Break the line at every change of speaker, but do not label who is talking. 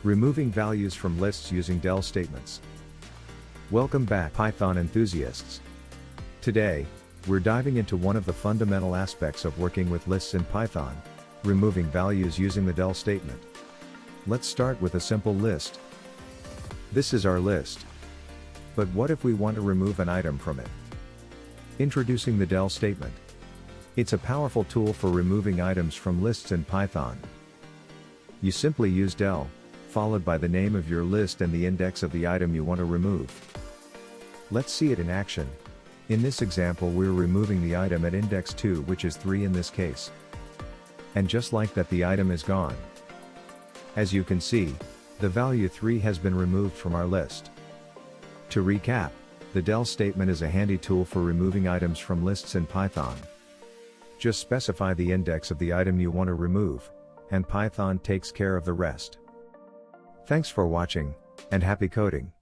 Removing values from lists using del statements. Welcome back, Python enthusiasts. Today, we're diving into one of the fundamental aspects of working with lists in Python, removing values using the del statement. Let's start with a simple list. This is our list. But what if we want to remove an item from it? Introducing the del statement. It's a powerful tool for removing items from lists in Python. You simply use del, followed by the name of your list and the index of the item you want to remove. Let's see it in action. In this example, we're removing the item at index 2, which is 3 in this case. And just like that, the item is gone. As you can see, the value 3 has been removed from our list. To recap, the del statement is a handy tool for removing items from lists in Python. Just specify the index of the item you want to remove, and Python takes care of the rest. Thanks for watching, and happy coding!